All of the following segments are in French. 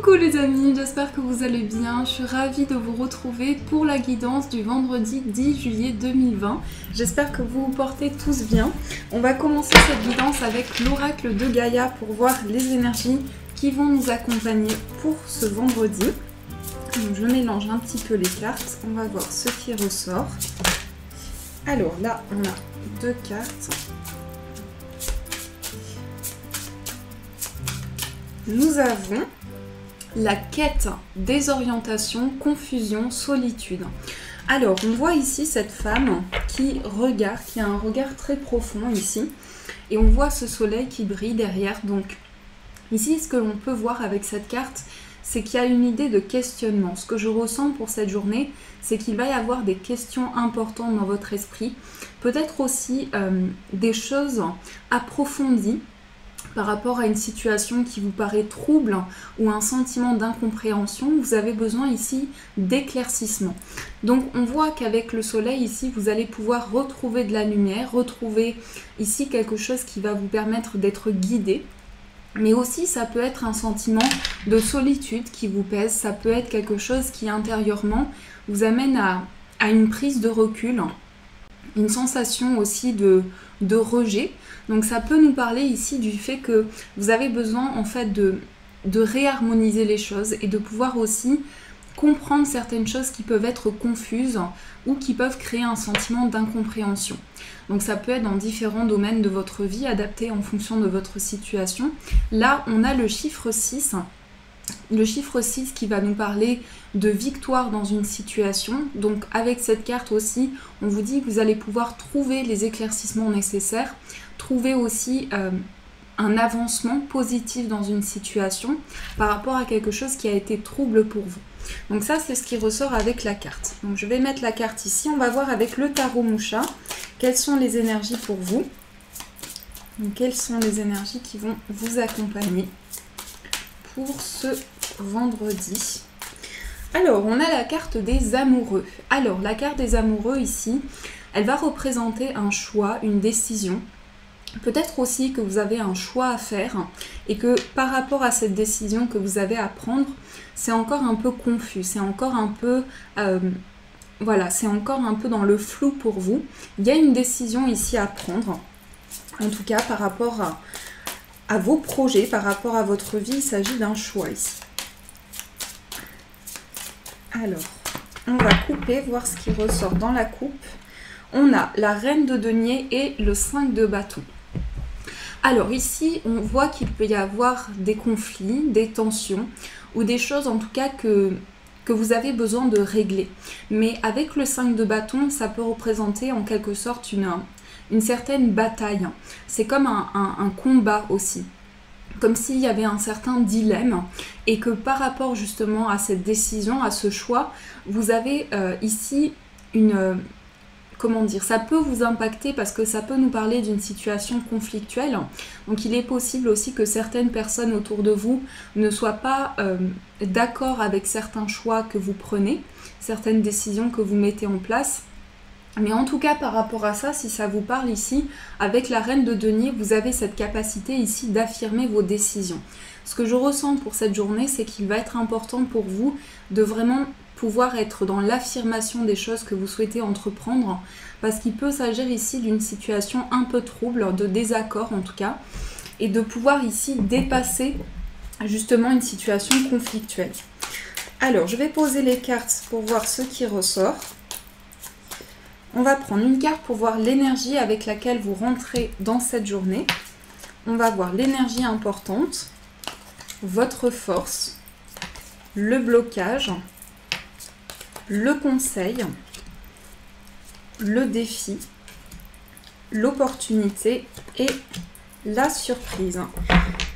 Coucou les amis, j'espère que vous allez bien. Je suis ravie de vous retrouver pour la guidance du vendredi 10 juillet 2020. J'espère que vous vous portez tous bien. On va commencer cette guidance avec l'oracle de Gaïa pour voir les énergies qui vont nous accompagner pour ce vendredi. Donc, je mélange un petit peu les cartes, on va voir ce qui ressort. Alors là, on a deux cartes. Nous avons la quête, désorientation, confusion, solitude. Alors, on voit ici cette femme qui regarde, qui a un regard très profond ici. Et on voit ce soleil qui brille derrière. Donc, ici, ce que l'on peut voir avec cette carte, c'est qu'il y a une idée de questionnement. Ce que je ressens pour cette journée, c'est qu'il va y avoir des questions importantes dans votre esprit. Peut-être aussi des choses approfondies par rapport à une situation qui vous paraît trouble ou un sentiment d'incompréhension. Vous avez besoin ici d'éclaircissement. Donc on voit qu'avec le soleil ici, vous allez pouvoir retrouver de la lumière, retrouver ici quelque chose qui va vous permettre d'être guidé. Mais aussi ça peut être un sentiment de solitude qui vous pèse, ça peut être quelque chose qui intérieurement vous amène à une prise de recul, une sensation aussi de rejet. Donc ça peut nous parler ici du fait que vous avez besoin en fait de réharmoniser les choses et de pouvoir aussi comprendre certaines choses qui peuvent être confuses ou qui peuvent créer un sentiment d'incompréhension. Donc ça peut être dans différents domaines de votre vie, adapté en fonction de votre situation. Là, on a le chiffre 6. Le chiffre 6 qui va nous parler de victoire dans une situation. Donc avec cette carte aussi, on vous dit que vous allez pouvoir trouver les éclaircissements nécessaires, trouver aussi un avancement positif dans une situation par rapport à quelque chose qui a été trouble pour vous. Donc ça, c'est ce qui ressort avec la carte. Donc je vais mettre la carte ici. On va voir avec le tarot Moucha quelles sont les énergies pour vous. Donc, quelles sont les énergies qui vont vous accompagner pour ce vendredi. Alors, on a la carte des amoureux. Alors, la carte des amoureux ici, elle va représenter un choix, une décision. Peut-être aussi que vous avez un choix à faire et que par rapport à cette décision que vous avez à prendre, c'est encore un peu confus, c'est encore un peu... voilà, c'est encore un peu dans le flou pour vous. Il y a une décision ici à prendre, en tout cas par rapport à vos projets, par rapport à votre vie, il s'agit d'un choix ici. Alors, on va couper, voir ce qui ressort dans la coupe. On a la reine de denier et le 5 de bâton. Alors ici, on voit qu'il peut y avoir des conflits, des tensions, ou des choses en tout cas que vous avez besoin de régler. Mais avec le 5 de bâton, ça peut représenter en quelque sorte une certaine bataille. C'est comme un combat aussi. Comme s'il y avait un certain dilemme et que par rapport justement à cette décision, à ce choix, vous avez ici une... comment dire, ça peut vous impacter parce que ça peut nous parler d'une situation conflictuelle. Donc il est possible aussi que certaines personnes autour de vous ne soient pas d'accord avec certains choix que vous prenez, certaines décisions que vous mettez en place. Mais en tout cas, par rapport à ça, si ça vous parle ici, avec la reine de denier, vous avez cette capacité ici d'affirmer vos décisions. Ce que je ressens pour cette journée, c'est qu'il va être important pour vous de vraiment pouvoir être dans l'affirmation des choses que vous souhaitez entreprendre, parce qu'il peut s'agir ici d'une situation un peu trouble, de désaccord en tout cas, et de pouvoir ici dépasser justement une situation conflictuelle. Alors, je vais poser les cartes pour voir ce qui ressort. On va prendre une carte pour voir l'énergie avec laquelle vous rentrez dans cette journée. On va voir l'énergie importante, votre force, le blocage, le conseil, le défi, l'opportunité et la surprise.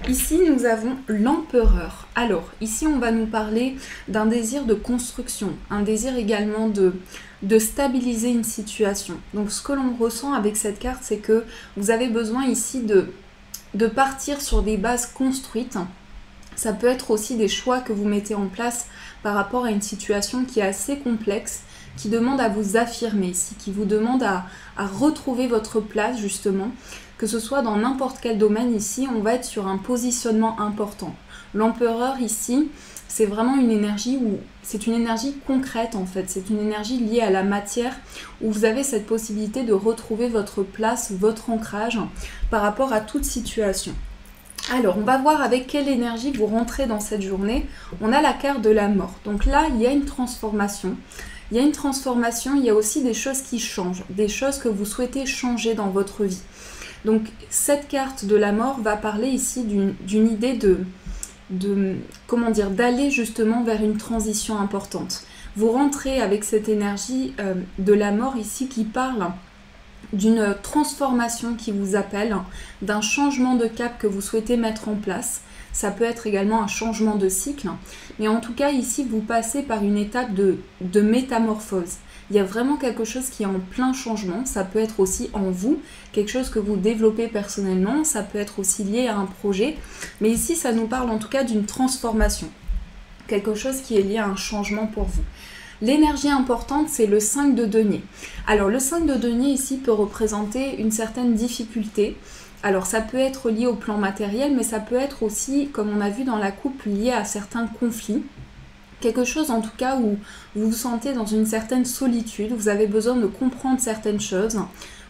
Ici, nous avons l'empereur. Alors, ici, on va nous parler d'un désir de construction, un désir également de stabiliser une situation. Donc, ce que l'on ressent avec cette carte, c'est que vous avez besoin ici de partir sur des bases construites. Ça peut être aussi des choix que vous mettez en place par rapport à une situation qui est assez complexe, qui demande à vous affirmer ici, qui vous demande à retrouver votre place justement, que ce soit dans n'importe quel domaine ici, on va être sur un positionnement important. L'empereur ici, c'est vraiment une énergie où c'est une énergie concrète en fait, c'est une énergie liée à la matière où vous avez cette possibilité de retrouver votre place, votre ancrage par rapport à toute situation. Alors, on va voir avec quelle énergie vous rentrez dans cette journée. On a la carte de la mort. Donc là, il y a une transformation. Il y a une transformation, il y a aussi des choses qui changent, des choses que vous souhaitez changer dans votre vie. Donc, cette carte de la mort va parler ici d'une idée comment dire, d'aller justement vers une transition importante. Vous rentrez avec cette énergie de la mort ici qui parle d'une transformation qui vous appelle, d'un changement de cap que vous souhaitez mettre en place. Ça peut être également un changement de cycle, mais en tout cas ici vous passez par une étape de métamorphose. Il y a vraiment quelque chose qui est en plein changement, ça peut être aussi en vous, quelque chose que vous développez personnellement, ça peut être aussi lié à un projet, mais ici ça nous parle en tout cas d'une transformation, quelque chose qui est lié à un changement pour vous. L'énergie importante, c'est le 5 de denier. Alors le 5 de denier ici peut représenter une certaine difficulté. Alors ça peut être lié au plan matériel, mais ça peut être aussi, comme on a vu dans la coupe, lié à certains conflits. Quelque chose en tout cas où vous vous sentez dans une certaine solitude, vous avez besoin de comprendre certaines choses,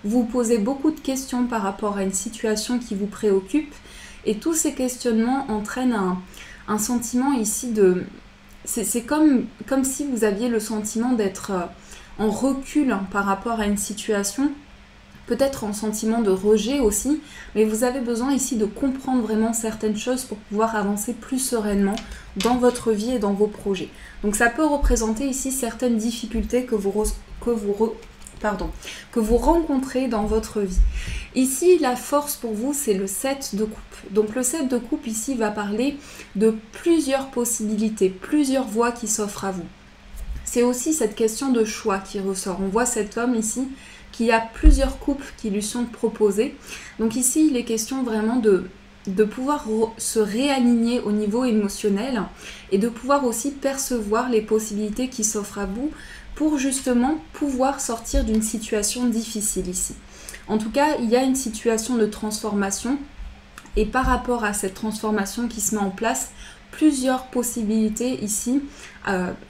vous posez beaucoup de questions par rapport à une situation qui vous préoccupe, et tous ces questionnements entraînent un sentiment ici de... C'est comme si vous aviez le sentiment d'être en recul par rapport à une situation, peut-être en sentiment de rejet aussi, mais vous avez besoin ici de comprendre vraiment certaines choses pour pouvoir avancer plus sereinement dans votre vie et dans vos projets. Donc ça peut représenter ici certaines difficultés que vous rencontrez dans votre vie. Ici, la force pour vous, c'est le 7 de coupe. Donc le 7 de coupe ici va parler de plusieurs possibilités, plusieurs voies qui s'offrent à vous. C'est aussi cette question de choix qui ressort. On voit cet homme ici qui a plusieurs couples qui lui sont proposées. Donc ici, il est question vraiment de pouvoir se réaligner au niveau émotionnel et de pouvoir aussi percevoir les possibilités qui s'offrent à vous pour justement pouvoir sortir d'une situation difficile ici. En tout cas, il y a une situation de transformation et par rapport à cette transformation qui se met en place, plusieurs possibilités ici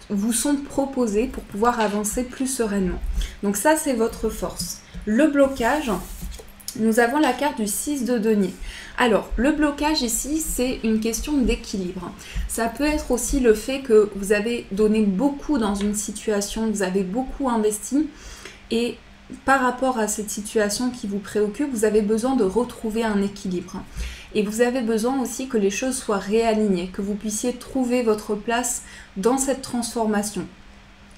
vous sont proposées pour pouvoir avancer plus sereinement. Donc ça, c'est votre force. Le blocage, nous avons la carte du 6 de denier. Alors, le blocage ici, c'est une question d'équilibre. Ça peut être aussi le fait que vous avez donné beaucoup dans une situation, vous avez beaucoup investi et par rapport à cette situation qui vous préoccupe, vous avez besoin de retrouver un équilibre. Et vous avez besoin aussi que les choses soient réalignées, que vous puissiez trouver votre place dans cette transformation.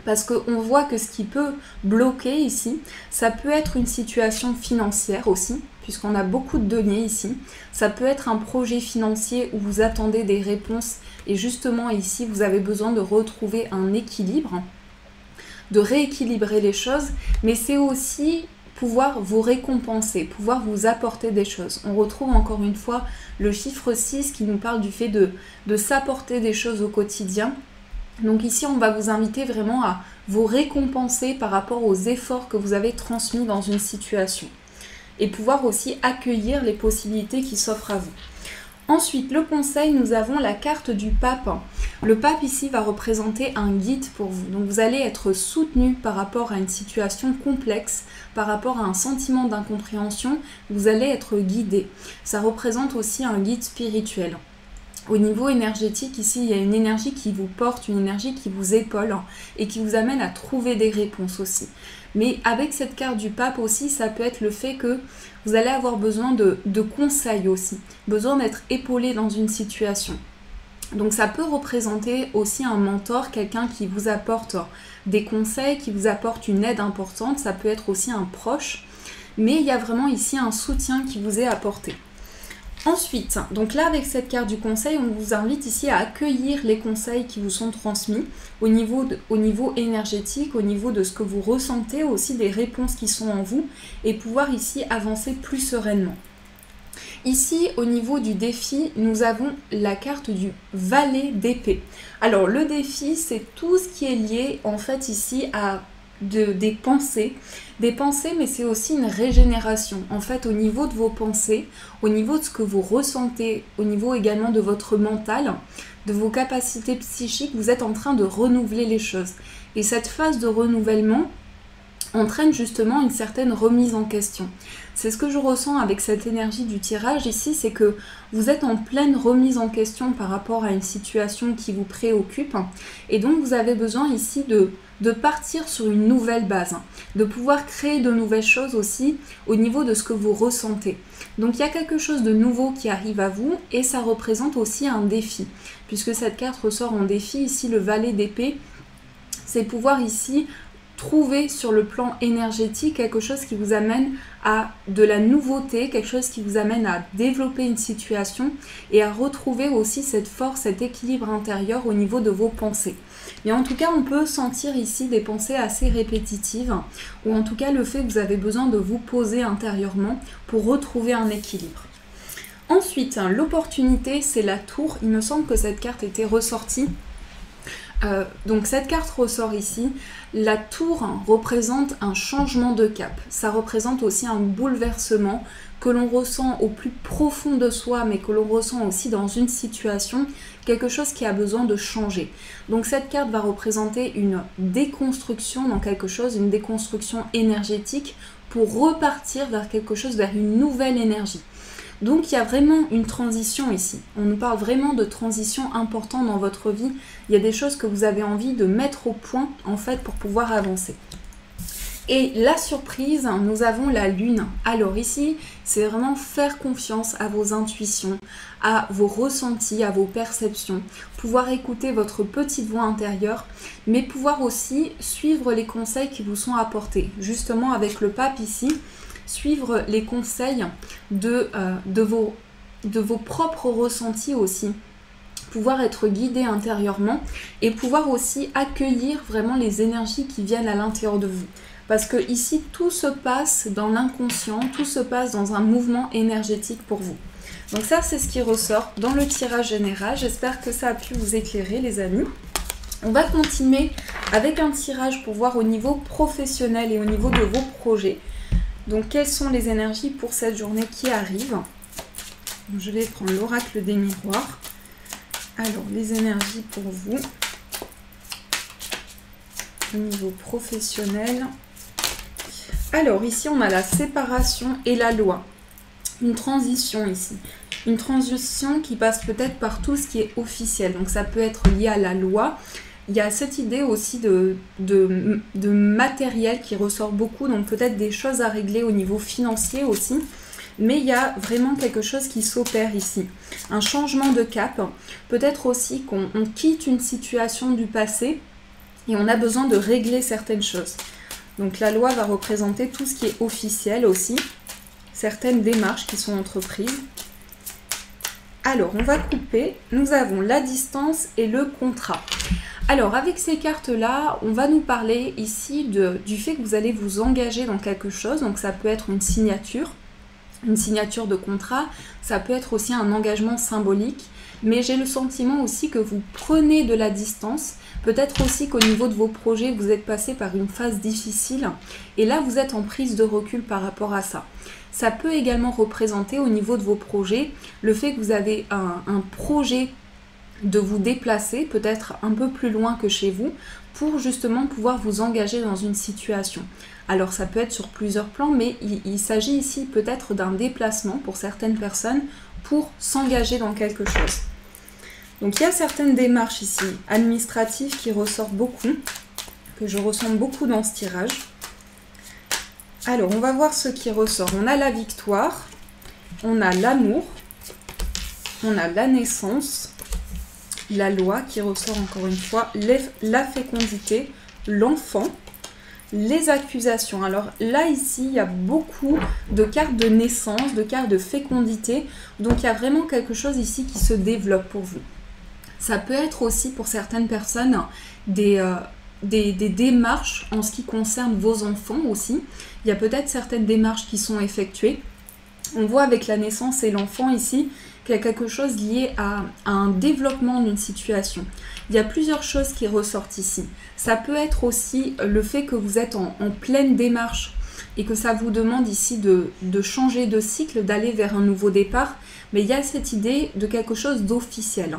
Parce qu'on voit que ce qui peut bloquer ici, ça peut être une situation financière aussi, puisqu'on a beaucoup de deniers ici. Ça peut être un projet financier où vous attendez des réponses et justement ici, vous avez besoin de retrouver un équilibre, de rééquilibrer les choses, mais c'est aussi pouvoir vous récompenser, pouvoir vous apporter des choses. On retrouve encore une fois le chiffre 6 qui nous parle du fait de s'apporter des choses au quotidien. Donc ici, on va vous inviter vraiment à vous récompenser par rapport aux efforts que vous avez transmis dans une situation et pouvoir aussi accueillir les possibilités qui s'offrent à vous. Ensuite, le conseil, nous avons la carte du pape. Le pape ici va représenter un guide pour vous. Donc vous allez être soutenu par rapport à une situation complexe, par rapport à un sentiment d'incompréhension, vous allez être guidé. Ça représente aussi un guide spirituel. Au niveau énergétique, ici, il y a une énergie qui vous porte, une énergie qui vous épaule et qui vous amène à trouver des réponses aussi. Mais avec cette carte du pape aussi, ça peut être le fait que vous allez avoir besoin de conseils aussi, besoin d'être épaulé dans une situation. Donc ça peut représenter aussi un mentor, quelqu'un qui vous apporte des conseils, qui vous apporte une aide importante, ça peut être aussi un proche, mais il y a vraiment ici un soutien qui vous est apporté. Ensuite, donc là avec cette carte du conseil, on vous invite ici à accueillir les conseils qui vous sont transmis au niveau énergétique, au niveau de ce que vous ressentez, aussi des réponses qui sont en vous et pouvoir ici avancer plus sereinement. Ici, au niveau du défi, nous avons la carte du valet d'épée. Alors le défi, c'est tout ce qui est lié en fait ici à des pensées, mais c'est aussi une régénération. En fait, au niveau de vos pensées, au niveau de ce que vous ressentez, au niveau également de votre mental, de vos capacités psychiques, vous êtes en train de renouveler les choses. Et cette phase de renouvellement entraîne justement une certaine remise en question. C'est ce que je ressens avec cette énergie du tirage ici, c'est que vous êtes en pleine remise en question par rapport à une situation qui vous préoccupe, et donc vous avez besoin ici de partir sur une nouvelle base, de pouvoir créer de nouvelles choses aussi au niveau de ce que vous ressentez. Donc il y a quelque chose de nouveau qui arrive à vous, et ça représente aussi un défi, puisque cette carte ressort en défi, ici le valet d'épée, c'est pouvoir ici trouver sur le plan énergétique quelque chose qui vous amène à de la nouveauté, quelque chose qui vous amène à développer une situation et à retrouver aussi cette force, cet équilibre intérieur au niveau de vos pensées. Et en tout cas, on peut sentir ici des pensées assez répétitives, ou en tout cas le fait que vous avez besoin de vous poser intérieurement pour retrouver un équilibre. Ensuite, l'opportunité, c'est la tour. Il me semble que cette carte était ressortie. Donc cette carte ressort ici. La tour représente un changement de cap. Ça représente aussi un bouleversement que l'on ressent au plus profond de soi, mais que l'on ressent aussi dans une situation, quelque chose qui a besoin de changer. Donc cette carte va représenter une déconstruction dans quelque chose, une déconstruction énergétique pour repartir vers quelque chose, vers une nouvelle énergie. Donc il y a vraiment une transition ici. On nous parle vraiment de transition importante dans votre vie. Il y a des choses que vous avez envie de mettre au point en fait pour pouvoir avancer. Et la surprise, nous avons la lune. Alors ici, c'est vraiment faire confiance à vos intuitions, à vos ressentis, à vos perceptions, pouvoir écouter votre petite voix intérieure, mais pouvoir aussi suivre les conseils qui vous sont apportés. Justement avec le pape ici, suivre les conseils de vos propres ressentis aussi, pouvoir être guidé intérieurement et pouvoir aussi accueillir vraiment les énergies qui viennent à l'intérieur de vous. Parce que ici, tout se passe dans l'inconscient, tout se passe dans un mouvement énergétique pour vous. Donc ça, c'est ce qui ressort dans le tirage général. J'espère que ça a pu vous éclairer, les amis. On va continuer avec un tirage pour voir au niveau professionnel et au niveau de vos projets. Donc, quelles sont les énergies pour cette journée qui arrive? Je vais prendre l'oracle des miroirs. Alors, les énergies pour vous au niveau professionnel. Alors, ici, on a la séparation et la loi. Une transition ici. Une transition qui passe peut-être par tout ce qui est officiel. Donc, ça peut être lié à la loi. Il y a cette idée aussi de matériel qui ressort beaucoup, donc peut-être des choses à régler au niveau financier aussi. Mais il y a vraiment quelque chose qui s'opère ici. Un changement de cap, peut-être aussi qu'on quitte une situation du passé et on a besoin de régler certaines choses. Donc la loi va représenter tout ce qui est officiel aussi, certaines démarches qui sont entreprises. Alors on va couper, nous avons la distance et le contrat. Alors, avec ces cartes-là, on va nous parler ici du fait que vous allez vous engager dans quelque chose. Donc, ça peut être une signature de contrat. Ça peut être aussi un engagement symbolique. Mais j'ai le sentiment aussi que vous prenez de la distance. Peut-être aussi qu'au niveau de vos projets, vous êtes passé par une phase difficile. Et là, vous êtes en prise de recul par rapport à ça. Ça peut également représenter au niveau de vos projets le fait que vous avez un projet de vous déplacer peut-être un peu plus loin que chez vous pour justement pouvoir vous engager dans une situation. Alors ça peut être sur plusieurs plans, mais il s'agit ici peut-être d'un déplacement pour certaines personnes pour s'engager dans quelque chose. Donc il y a certaines démarches ici administratives qui ressortent beaucoup, que je ressens beaucoup dans ce tirage. Alors on va voir ce qui ressort. On a la victoire, on a l'amour, on a la naissance, la loi qui ressort encore une fois, la fécondité, l'enfant, les accusations. Alors là, ici, il y a beaucoup de cartes de naissance, de cartes de fécondité. Donc, il y a vraiment quelque chose ici qui se développe pour vous. Ça peut être aussi pour certaines personnes des démarches en ce qui concerne vos enfants aussi. Il y a peut-être certaines démarches qui sont effectuées. On voit avec la naissance et l'enfant ici qu'il y a quelque chose lié à un développement d'une situation. Il y a plusieurs choses qui ressortent ici. Ça peut être aussi le fait que vous êtes en pleine démarche et que ça vous demande ici de changer de cycle, d'aller vers un nouveau départ. Mais il y a cette idée de quelque chose d'officiel.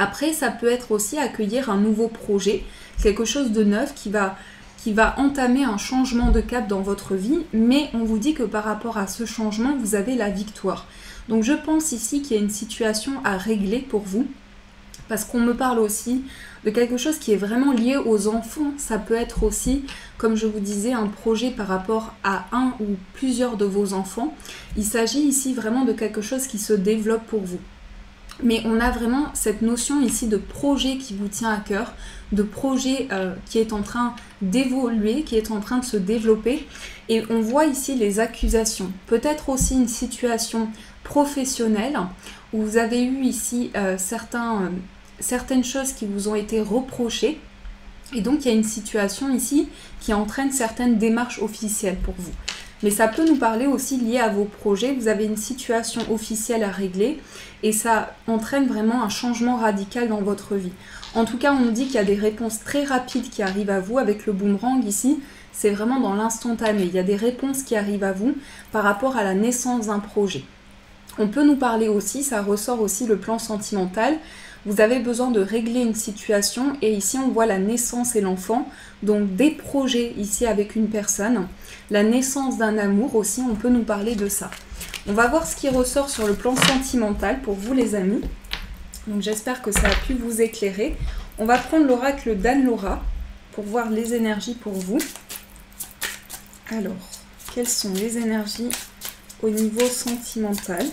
Après, ça peut être aussi accueillir un nouveau projet, quelque chose de neuf qui va entamer un changement de cap dans votre vie, mais on vous dit que par rapport à ce changement, vous avez la victoire. Donc je pense ici qu'il y a une situation à régler pour vous, parce qu'on me parle aussi de quelque chose qui est vraiment lié aux enfants. Ça peut être aussi, comme je vous disais, un projet par rapport à un ou plusieurs de vos enfants. Il s'agit ici vraiment de quelque chose qui se développe pour vous. Mais on a vraiment cette notion ici de projet qui vous tient à cœur, de projet qui est en train d'évoluer, qui est en train de se développer. Et on voit ici les accusations. Peut-être aussi une situation professionnelle où vous avez eu ici certaines choses qui vous ont été reprochées. Et donc il y a une situation ici qui entraîne certaines démarches officielles pour vous. Mais ça peut nous parler aussi lié à vos projets. Vous avez une situation officielle à régler et ça entraîne vraiment un changement radical dans votre vie. En tout cas, on nous dit qu'il y a des réponses très rapides qui arrivent à vous. Avec le boomerang ici, c'est vraiment dans l'instantané. Il y a des réponses qui arrivent à vous par rapport à la naissance d'un projet. On peut nous parler aussi, ça ressort aussi le plan sentimental. Vous avez besoin de régler une situation et ici on voit la naissance et l'enfant, donc des projets ici avec une personne, la naissance d'un amour aussi, on peut nous parler de ça. On va voir ce qui ressort sur le plan sentimental pour vous les amis, donc j'espère que ça a pu vous éclairer. On va prendre l'oracle d'Anne-Laura pour voir les énergies pour vous. Alors, quelles sont les énergies au niveau sentimental ?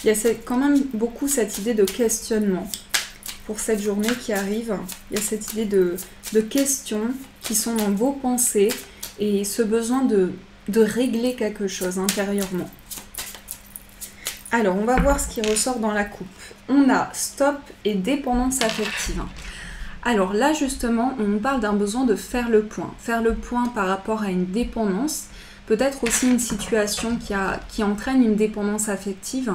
Il y a quand même beaucoup cette idée de questionnement pour cette journée qui arrive. Il y a cette idée de questions qui sont dans vos pensées et ce besoin de régler quelque chose intérieurement. Alors, on va voir ce qui ressort dans la coupe. On a stop et dépendance affective. Alors là, justement, on nous parle d'un besoin de faire le point. Faire le point par rapport à une dépendance. Peut-être aussi une situation qui entraîne une dépendance affective.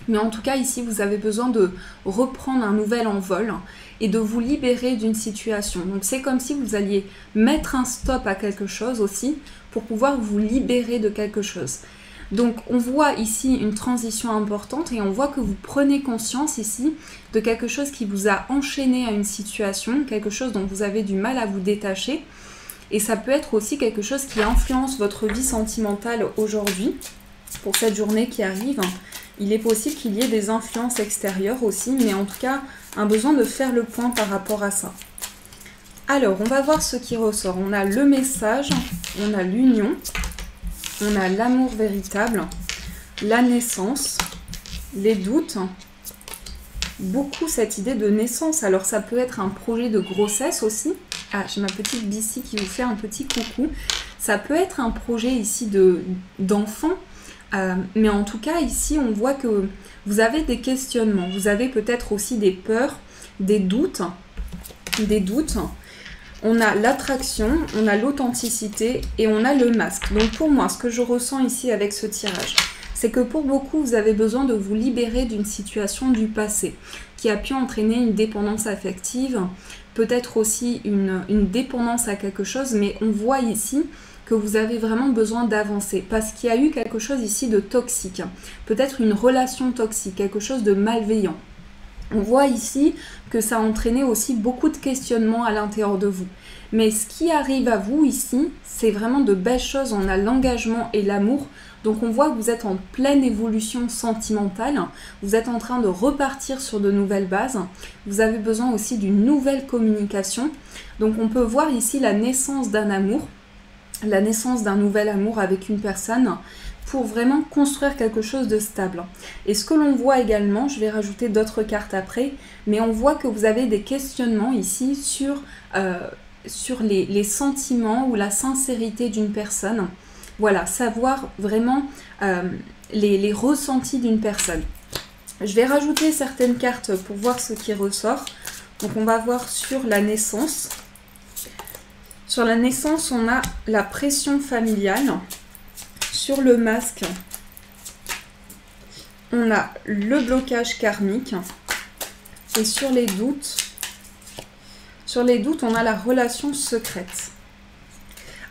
Mais en tout cas, ici, vous avez besoin de reprendre un nouvel envol et de vous libérer d'une situation. Donc, c'est comme si vous alliez mettre un stop à quelque chose aussi pour pouvoir vous libérer de quelque chose. Donc, on voit ici une transition importante et on voit que vous prenez conscience ici de quelque chose qui vous a enchaîné à une situation, quelque chose dont vous avez du mal à vous détacher. Et ça peut être aussi quelque chose qui influence votre vie sentimentale aujourd'hui, pour cette journée qui arrive. Il est possible qu'il y ait des influences extérieures aussi, mais en tout cas, un besoin de faire le point par rapport à ça. Alors, on va voir ce qui ressort. On a le message, on a l'union, on a l'amour véritable, la naissance, les doutes, beaucoup cette idée de naissance. Alors, ça peut être un projet de grossesse aussi. Ah, j'ai ma petite Bissi qui vous fait un petit coucou. Ça peut être un projet ici d'enfant. Mais en tout cas, ici, on voit que vous avez des questionnements. Vous avez peut-être aussi des peurs, des doutes. On a l'attraction, on a l'authenticité et on a le masque. Donc pour moi, ce que je ressens ici avec ce tirage, c'est que pour beaucoup, vous avez besoin de vous libérer d'une situation du passé qui a pu entraîner une dépendance affective, peut-être aussi une dépendance à quelque chose, mais on voit ici que vous avez vraiment besoin d'avancer parce qu'il y a eu quelque chose ici de toxique, peut-être une relation toxique, quelque chose de malveillant. On voit ici que ça a entraîné aussi beaucoup de questionnements à l'intérieur de vous. Mais ce qui arrive à vous ici, c'est vraiment de belles choses. On a l'engagement et l'amour. Donc on voit que vous êtes en pleine évolution sentimentale. Vous êtes en train de repartir sur de nouvelles bases. Vous avez besoin aussi d'une nouvelle communication. Donc on peut voir ici la naissance d'un amour, la naissance d'un nouvel amour avec une personne pour vraiment construire quelque chose de stable. Et ce que l'on voit également, je vais rajouter d'autres cartes après, mais on voit que vous avez des questionnements ici sur les sentiments ou la sincérité d'une personne. Voilà, savoir vraiment les ressentis d'une personne. Je vais rajouter certaines cartes pour voir ce qui ressort. Donc on va voir sur la naissance. Sur la naissance, on a la pression familiale. Sur le masque, on a le blocage karmique. Et sur les doutes, on a la relation secrète.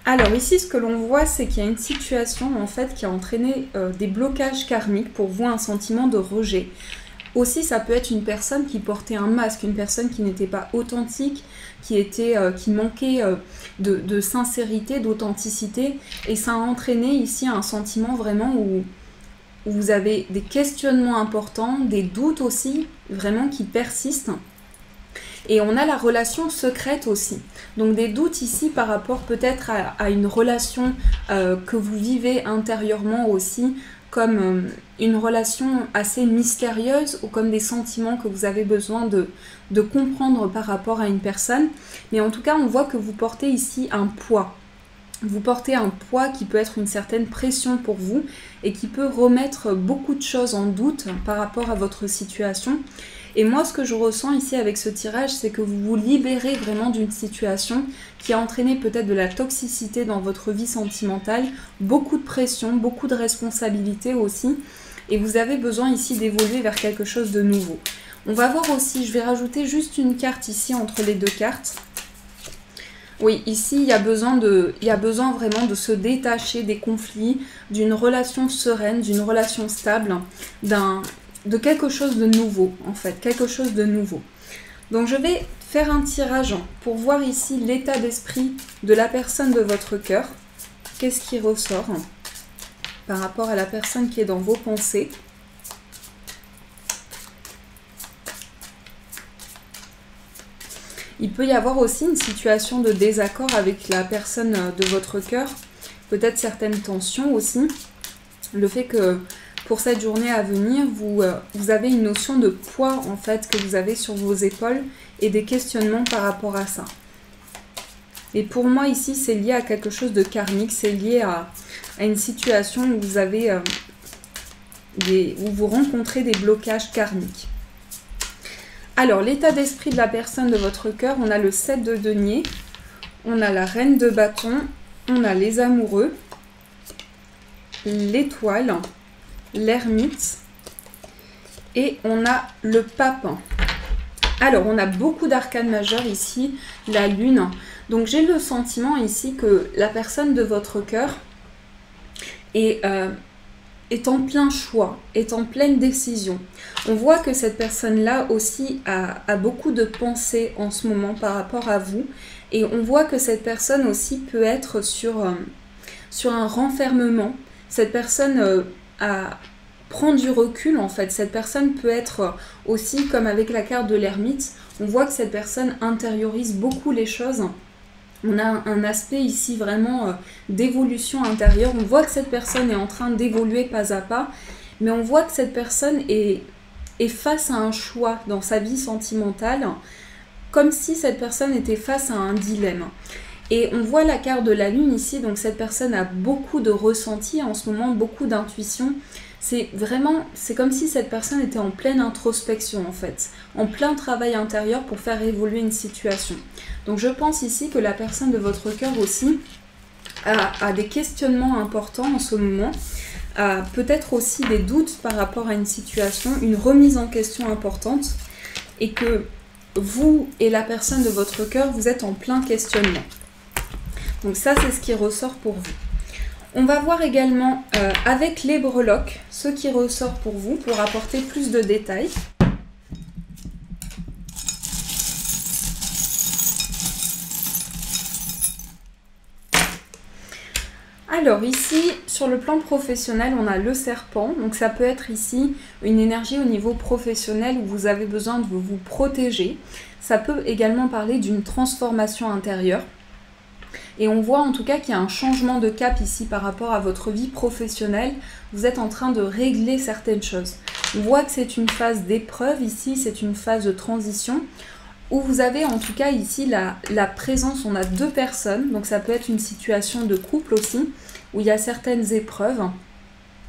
Alors ici, ce que l'on voit, c'est qu'il y a une situation en fait qui a entraîné des blocages karmiques, pour vous un sentiment de rejet. Aussi, ça peut être une personne qui portait un masque, une personne qui n'était pas authentique, qui manquait de sincérité, d'authenticité, et ça a entraîné ici un sentiment vraiment où vous avez des questionnements importants, des doutes aussi, vraiment qui persistent. Et on a la relation secrète aussi. Donc des doutes ici par rapport peut-être à une relation que vous vivez intérieurement aussi, comme une relation assez mystérieuse ou comme des sentiments que vous avez besoin de comprendre par rapport à une personne. Mais en tout cas, on voit que vous portez ici un poids. Vous portez un poids qui peut être une certaine pression pour vous et qui peut remettre beaucoup de choses en doute par rapport à votre situation. Et moi, ce que je ressens ici avec ce tirage, c'est que vous vous libérez vraiment d'une situation qui a entraîné peut-être de la toxicité dans votre vie sentimentale, beaucoup de pression, beaucoup de responsabilités aussi, et vous avez besoin ici d'évoluer vers quelque chose de nouveau. On va voir aussi, je vais rajouter juste une carte ici entre les deux cartes. Oui, ici, il y a besoin vraiment de se détacher des conflits, d'une relation sereine, d'une relation stable, de quelque chose de nouveau, en fait, quelque chose de nouveau. Donc, je vais faire un tirage pour voir ici l'état d'esprit de la personne de votre cœur. Qu'est-ce qui ressort par rapport à la personne qui est dans vos pensées? Il peut y avoir aussi une situation de désaccord avec la personne de votre cœur, peut-être certaines tensions aussi. Le fait que pour cette journée à venir, vous avez une notion de poids en fait que vous avez sur vos épaules et des questionnements par rapport à ça. Et pour moi ici, c'est lié à quelque chose de karmique, c'est lié à une situation où vous avez où vous rencontrez des blocages karmiques. Alors, l'état d'esprit de la personne de votre cœur, on a le 7 de denier, on a la reine de bâton, on a les amoureux, l'étoile, l'ermite et on a le pape. Alors, on a beaucoup d'arcanes majeures ici, la lune. Donc, j'ai le sentiment ici que la personne de votre cœur est en plein choix, est en pleine décision. On voit que cette personne-là aussi a beaucoup de pensées en ce moment par rapport à vous. Et on voit que cette personne aussi peut être sur un renfermement. Cette personne prend du recul en fait. Cette personne peut être aussi, comme avec la carte de l'ermite, on voit que cette personne intériorise beaucoup les choses. On a un aspect ici vraiment d'évolution intérieure. On voit que cette personne est en train d'évoluer pas à pas, mais on voit que cette personne est face à un choix dans sa vie sentimentale, comme si cette personne était face à un dilemme. Et on voit la carte de la lune ici, donc cette personne a beaucoup de ressenti en ce moment, beaucoup d'intuition. C'est comme si cette personne était en pleine introspection en fait, en plein travail intérieur pour faire évoluer une situation. Donc je pense ici que la personne de votre cœur aussi a des questionnements importants en ce moment, a peut-être aussi des doutes par rapport à une situation, une remise en question importante, et que vous et la personne de votre cœur, vous êtes en plein questionnement. Donc ça, c'est ce qui ressort pour vous. On va voir également avec les breloques ce qui ressort pour vous pour apporter plus de détails. Alors ici, sur le plan professionnel, on a le serpent. Donc ça peut être ici une énergie au niveau professionnel où vous avez besoin de vous protéger. Ça peut également parler d'une transformation intérieure. Et on voit en tout cas qu'il y a un changement de cap ici par rapport à votre vie professionnelle. Vous êtes en train de régler certaines choses. On voit que c'est une phase d'épreuve ici, c'est une phase de transition où vous avez en tout cas ici la présence, on a deux personnes. Donc ça peut être une situation de couple aussi où il y a certaines épreuves.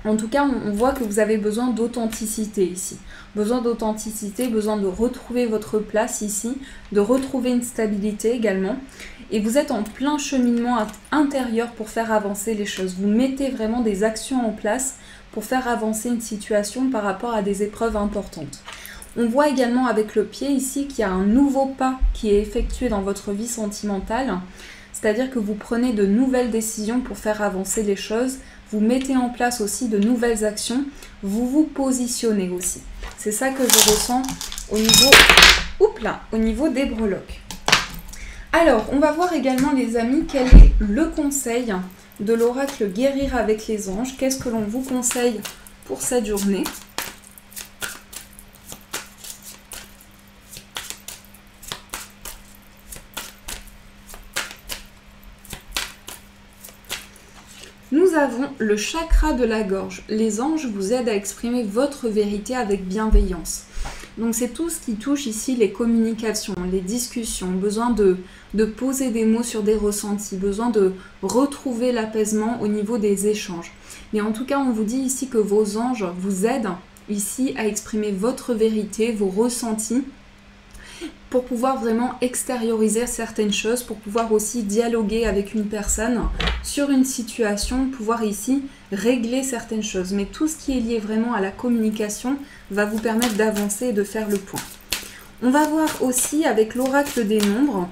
En tout cas, on voit que vous avez besoin d'authenticité ici. Besoin d'authenticité, besoin de retrouver votre place ici, de retrouver une stabilité également. Et vous êtes en plein cheminement intérieur pour faire avancer les choses. Vous mettez vraiment des actions en place pour faire avancer une situation par rapport à des épreuves importantes. On voit également avec le pied ici qu'il y a un nouveau pas qui est effectué dans votre vie sentimentale. c'est-à-dire que vous prenez de nouvelles décisions pour faire avancer les choses, vous mettez en place aussi de nouvelles actions, vous vous positionnez aussi. C'est ça que je ressens au niveau des breloques. Alors, on va voir également les amis, quel est le conseil de l'oracle Guérir avec les anges. Qu'est-ce que l'on vous conseille pour cette journée ? Nous avons le chakra de la gorge. Les anges vous aident à exprimer votre vérité avec bienveillance. Donc c'est tout ce qui touche ici les communications, les discussions, besoin de poser des mots sur des ressentis, besoin de retrouver l'apaisement au niveau des échanges. Mais en tout cas, on vous dit ici que vos anges vous aident ici à exprimer votre vérité, vos ressentis, pour pouvoir vraiment extérioriser certaines choses, pour pouvoir aussi dialoguer avec une personne sur une situation, pouvoir ici régler certaines choses. Mais tout ce qui est lié vraiment à la communication va vous permettre d'avancer et de faire le point. On va voir aussi avec l'oracle des nombres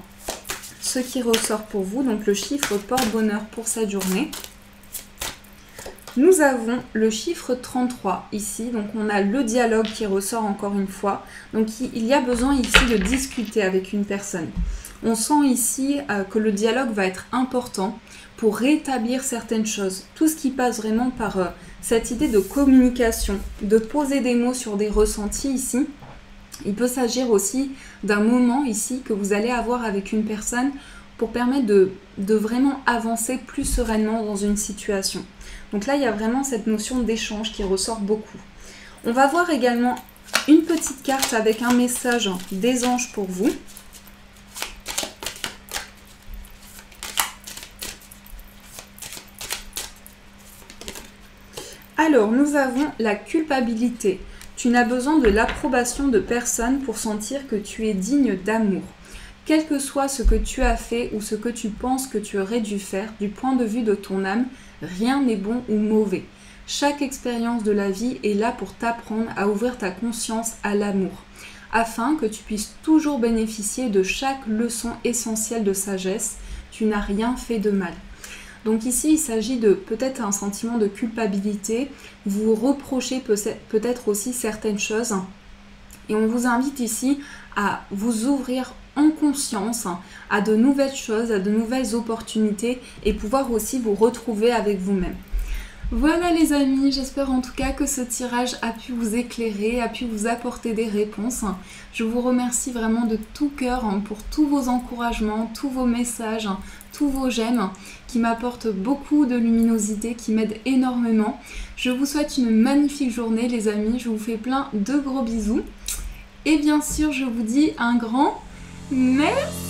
ce qui ressort pour vous, donc le chiffre porte-bonheur pour cette journée. Nous avons le chiffre 33 ici, donc on a le dialogue qui ressort encore une fois. Donc il y a besoin ici de discuter avec une personne. On sent ici que le dialogue va être important pour rétablir certaines choses. Tout ce qui passe vraiment par cette idée de communication, de poser des mots sur des ressentis ici. Il peut s'agir aussi d'un moment ici que vous allez avoir avec une personne pour permettre de vraiment avancer plus sereinement dans une situation. Donc là, il y a vraiment cette notion d'échange qui ressort beaucoup. On va voir également une petite carte avec un message des anges pour vous. Alors, nous avons la culpabilité. Tu n'as besoin de l'approbation de personne pour sentir que tu es digne d'amour. Quel que soit ce que tu as fait ou ce que tu penses que tu aurais dû faire, du point de vue de ton âme, rien n'est bon ou mauvais. Chaque expérience de la vie est là pour t'apprendre à ouvrir ta conscience à l'amour, afin que tu puisses toujours bénéficier de chaque leçon essentielle de sagesse. Tu n'as rien fait de mal. Donc ici, il s'agit de peut-être un sentiment de culpabilité, vous reprochez peut-être aussi certaines choses, et on vous invite ici à vous ouvrir en conscience à de nouvelles choses, à de nouvelles opportunités et pouvoir aussi vous retrouver avec vous-même. Voilà les amis, j'espère en tout cas que ce tirage a pu vous éclairer, a pu vous apporter des réponses. Je vous remercie vraiment de tout cœur pour tous vos encouragements, tous vos messages, tous vos j'aime qui m'apportent beaucoup de luminosité, qui m'aident énormément. Je vous souhaite une magnifique journée les amis, je vous fais plein de gros bisous. Et bien sûr, je vous dis un grand merci.